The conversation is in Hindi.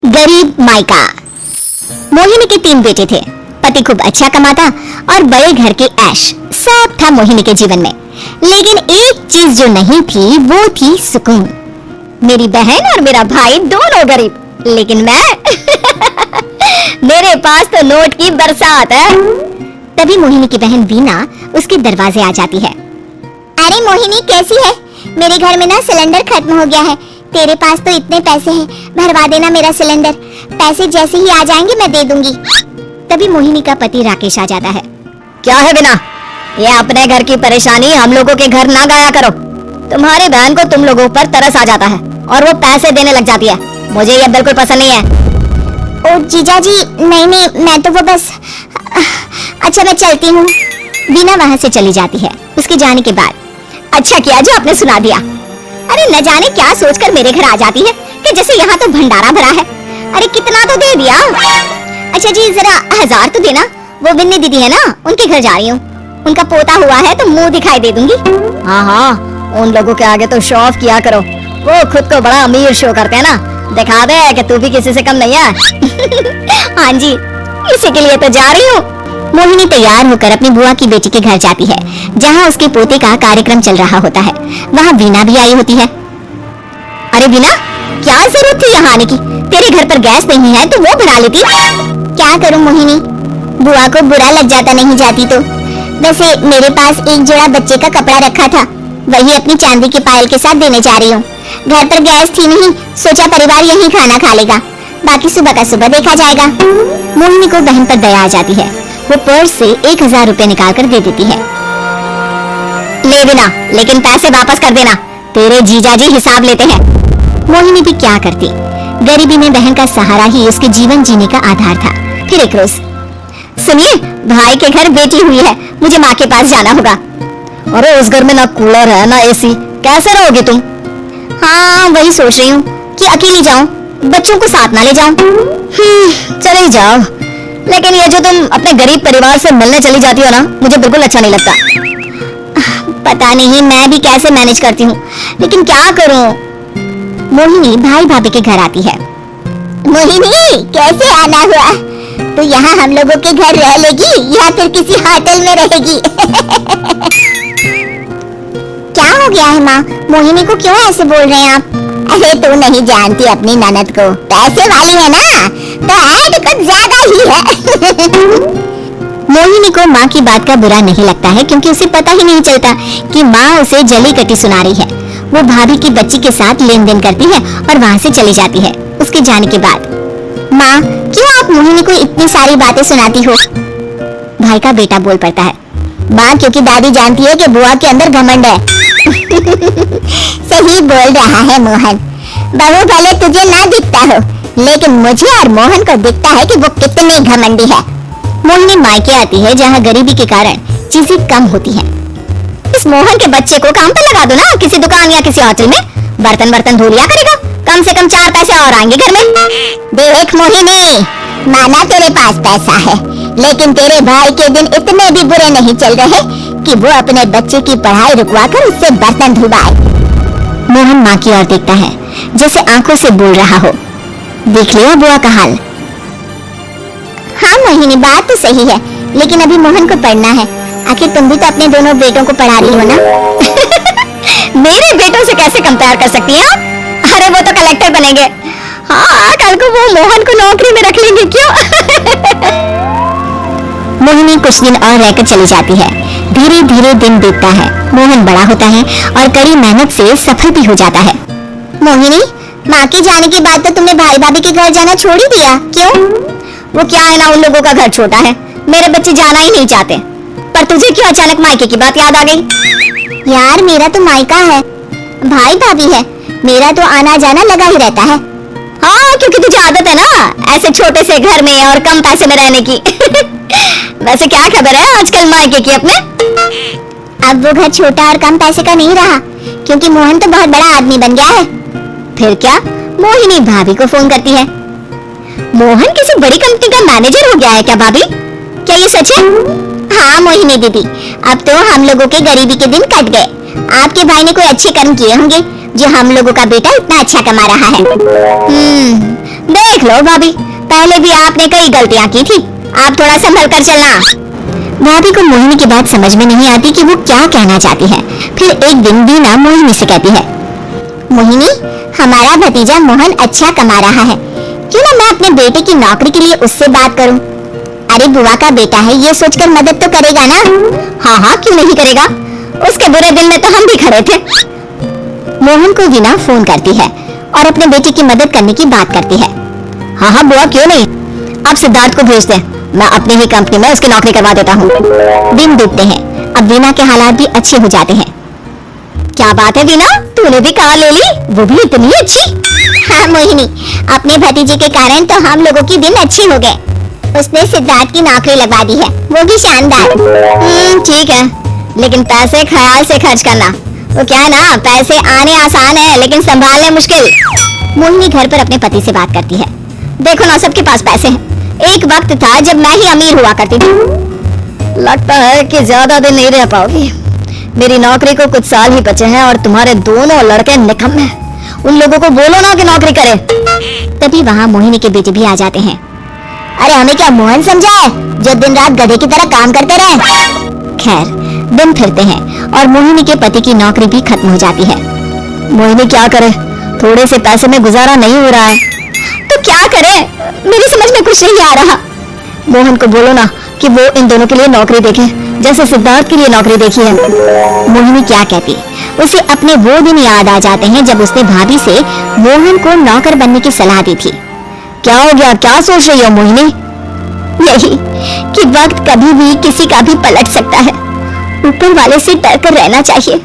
गरीब मायका। मोहिनी के 3 बेटे थे। पति खूब अच्छा कमाता और बड़े घर के ऐश सब था मोहिनी के जीवन में। लेकिन एक चीज जो नहीं थी वो थी सुकून। मेरी बहन और मेरा भाई दोनों गरीब, लेकिन मैं मेरे पास तो नोट की बरसात है। तभी मोहिनी की बहन वीना उसके दरवाजे आ जाती है। अरे मोहिनी कैसी है? मेरे घर में ना सिलेंडर खत्म हो गया है। तेरे पास तो इतने पैसे हैं, भरवा देना मेरा सिलेंडर। पैसे जैसे ही आ जाएंगे मैं दे दूंगी। तभी मोहिनी का पति राकेश आ जाता है। क्या है वीना, ये अपने घर की परेशानी हम लोगों के घर ना गाया करो। तुम्हारी बहन को तुम लोगों पर तरस आ जाता है और वो पैसे देने लग जाती है। मुझे ये बिल्कुल पसंद नहीं है। ओ जीजा जी, नहीं मैं तो वो बस अच्छा मैं चलती हूँ। वीना वहाँ से चली जाती है। उसके जाने के बाद अच्छा किया जो आपने सुना दिया। अरे न जाने क्या सोचकर मेरे घर आ जाती है कि जैसे यहाँ तो भंडारा भरा है। अरे कितना तो दे दिया। अच्छा जी जरा 1000 तो देना। वो बिन्नी दीदी है ना, उनके घर जा रही हूँ। उनका पोता हुआ है तो मुंह दिखाई दे दूंगी। हाँ, उन लोगों के आगे तो शो ऑफ किया करो। वो खुद को बड़ा अमीर शो करते हैं ना, दिखा दे कि तू भी किसी से कम नहीं है। हाँ जी, इसी के लिए तो जा रही हूँ। मोहिनी तैयार होकर अपनी बुआ की बेटी के घर जाती है, जहाँ उसके पोते का कार्यक्रम चल रहा होता है। वहाँ वीना भी आई होती है। अरे वीना, क्या जरूरत थी यहाँ आने की? तेरे घर पर गैस नहीं है तो वो बना लेती। क्या करूँ मोहिनी, बुआ को बुरा लग जाता नहीं जाती तो। वैसे मेरे पास एक जोड़ा बच्चे का कपड़ा रखा था, वही अपनी चांदी के पायल के साथ देने जा रही हूँ। घर पर गैस थी नहीं, सोचा परिवार यही खाना खा लेगा, बाकी सुबह का सुबह देखा जाएगा। मोहिनी को बहन पर दया आ जाती है। वो पर्स से 1000 रुपए निकाल कर दे देती है। ले वीना, लेकिन पैसे वापस कर देना, तेरे जीजाजी हिसाब लेते हैं। मोहिनी भी क्या करती, गरीबी में बहन का सहारा ही उसके जीवन जीने का आधार था। फिर एक रोज, सुनिए भाई के घर बेटी हुई है, मुझे माँ के पास जाना होगा। अरे उस घर में ना कूलर है ना एसी, कैसे रहोगे तुम? हाँ वही सोच रही हूँ कि अकेली जाऊँ, बच्चों को साथ ना ले जाऊँ। चले जाओ, लेकिन ये जो तुम अपने गरीब परिवार से मिलने चली जाती हो ना, मुझे बिल्कुल अच्छा नहीं लगता। पता नहीं मैं भी कैसे मैनेज करती हूँ, लेकिन क्या करूँ। मोहिनी भाई भाभी के घर आती है। मोहिनी कैसे आना हुआ? तो यहाँ हम लोगों के घर रह लेगी या फिर किसी होटल में रहेगी? क्या हो गया है माँ, मोहिनी को क्यों ऐसे बोल रहे हैं आप? अरे तू नहीं जानती अपनी ननद को, पैसे वाली है ना तो ऐड कुछ ज्यादा ही है। मोहिनी को माँ की बात का बुरा नहीं लगता है, क्योंकि उसे पता ही नहीं चलता कि माँ उसे जली कटी सुना रही है। वो भाभी की बच्ची के साथ लेन देन करती है और वहाँ से चली जाती है। उसके जाने के बाद, माँ क्यों आप मोहिनी को इतनी सारी बातें सुनाती हो? भाई का बेटा बोल पड़ता है। माँ क्योंकि दादी जानती है कि बुआ के अंदर घमंड है। सही बोल रहा है मोहन, बहू भले तुझे ना दिखता हो, लेकिन मुझे और मोहन को दिखता है कि वो कितनी घमंडी है। मोहिनी मायके आती है, जहाँ गरीबी के कारण चीजें कम होती हैं। इस मोहन के बच्चे को काम पर लगा दो ना, किसी दुकान या किसी होटल में बर्तन धो लिया करेगा, कम से कम 4 पैसे और आएंगे घर में। देख मोहिनी, माना तेरे पास पैसा है, लेकिन तेरे भाई के दिन इतने भी बुरे नहीं चल रहे कि वो अपने बच्चे की पढ़ाई रुकवा कर उससे बर्तन धुलवाए। मोहन माँ की ओर देखता है, जैसे आंखों से बोल रहा हो, देख लिया बुआ का हाल। हाँ मोहिनी, बात तो सही है, लेकिन अभी मोहन को पढ़ना है। आखिर तुम भी तो अपने दोनों बेटों को पढ़ा रही हो ना। मेरे बेटों से कैसे कंपेयर कर सकती हैं आप? अरे वो तो कलेक्टर बनेंगे। हाँ, कल को वो मोहन को नौकरी में रख लेंगे क्यों? मोहिनी कुछ दिन और रहकर चली जाती है। धीरे धीरे दिन बीतता है, मोहन बड़ा होता है और कड़ी मेहनत से सफल भी हो जाता है। मोहिनी, माँ के जाने के बाद तो तुमने भाई भाभी के घर जाना छोड़ ही दिया, क्यों? वो क्या है ना, उन लोगों का घर छोटा है, मेरे बच्चे जाना ही नहीं चाहते। पर तुझे क्यों अचानक मायके की बात याद आ गई? यार मेरा तो मायका है, भाई भाभी है, मेरा तो आना जाना लगा ही रहता है। हाँ, क्योंकि तुझे आदत है ना ऐसे छोटे से घर में और कम पैसे में रहने की। वैसे क्या खबर है आजकल मायके की अपने? अब वो घर छोटा और कम पैसे का नहीं रहा, क्योंकि मोहन तो बहुत बड़ा आदमी बन गया है। फिर क्या? मोहिनी भाभी को फोन करती है। मोहन किसी बड़ी कंपनी का मैनेजर हो गया है क्या भाभी? क्या ये सच है? हाँ मोहिनी दीदी, अब तो हम लोगों के गरीबी के दिन कट गए। आपके भाई ने कोई अच्छे कर्म किए होंगे जो हम लोगों का बेटा इतना अच्छा कमा रहा है। देख लो भाभी, पहले भी आपने कई गलतियां की थी, आप थोड़ा संभल कर चलना। भाभी को मोहिनी की बात समझ में नहीं आती कि वो क्या कहना चाहती है। फिर एक दिन वीना मोहिनी से कहती है, मोहिनी, हमारा भतीजा मोहन अच्छा कमा रहा है, क्यों ना मैं अपने बेटे की नौकरी के लिए उससे बात करूं? अरे बुआ का बेटा है, ये सोचकर मदद तो करेगा ना? हाँ हाँ, क्यों नहीं करेगा, उसके बुरे दिन में तो हम भी खड़े थे। मोहन को वीना फोन करती है और अपने बेटे की मदद करने की बात करती है। हाँ हाँ बुआ, क्यों नहीं, अब सिद्धार्थ को भेज दे, मैं अपनी ही कंपनी में उसकी नौकरी करवा देता हूँ। दिन बीतते हैं, अब वीना के हालात भी अच्छे हो जाते हैं। क्या बात है वीना, तूने भी कार ले ली, वो भी इतनी अच्छी? हाँ मोहिनी, अपने भतीजे के कारण तो हम लोगों की दिन अच्छे हो गए। उसने सिद्धार्थ की नौकरी लगवा दी है, वो भी शानदार। ठीक है, लेकिन पैसे ख्याल से खर्च करना। वो क्या है ना, पैसे आने आसान है लेकिन संभालने मुश्किल। मोहिनी घर पर अपने पति से बात करती है। देखो ना, सबके पास पैसे हैं, एक वक्त था जब मैं ही अमीर हुआ करती थी। लगता है कि ज्यादा दिन नहीं रह पाओगी, मेरी नौकरी को कुछ साल ही बचे हैं और तुम्हारे दोनों लड़के निकम्मे हैं। उन लोगों को बोलो ना कि नौकरी करें। तभी वहाँ मोहिनी के बेटे भी आ जाते हैं। अरे हमें क्या मोहन समझा है जो दिन रात गधे की तरह काम करते रहे? खैर, दिन फिरते हैं और मोहिनी के पति की नौकरी भी खत्म हो जाती है। मोहिनी क्या करे, थोड़े से पैसे में गुजारा नहीं हो रहा है। तो क्या करे, मेरी समझ में कुछ नहीं आ रहा। मोहन को बोलो ना कि वो इन दोनों के लिए नौकरी देखे, जैसे सिद्धार्थ के लिए नौकरी देखी है। मोहिनी क्या कहती, उसे अपने वो दिन याद आ जाते हैं जब उसने भाभी से मोहन को नौकर बनने की सलाह दी थी। क्या हो गया, क्या सोच रही हो मोहिनी? यही कि वक्त कभी भी किसी का भी पलट सकता है, ऊपर वाले से डर कर रहना चाहिए।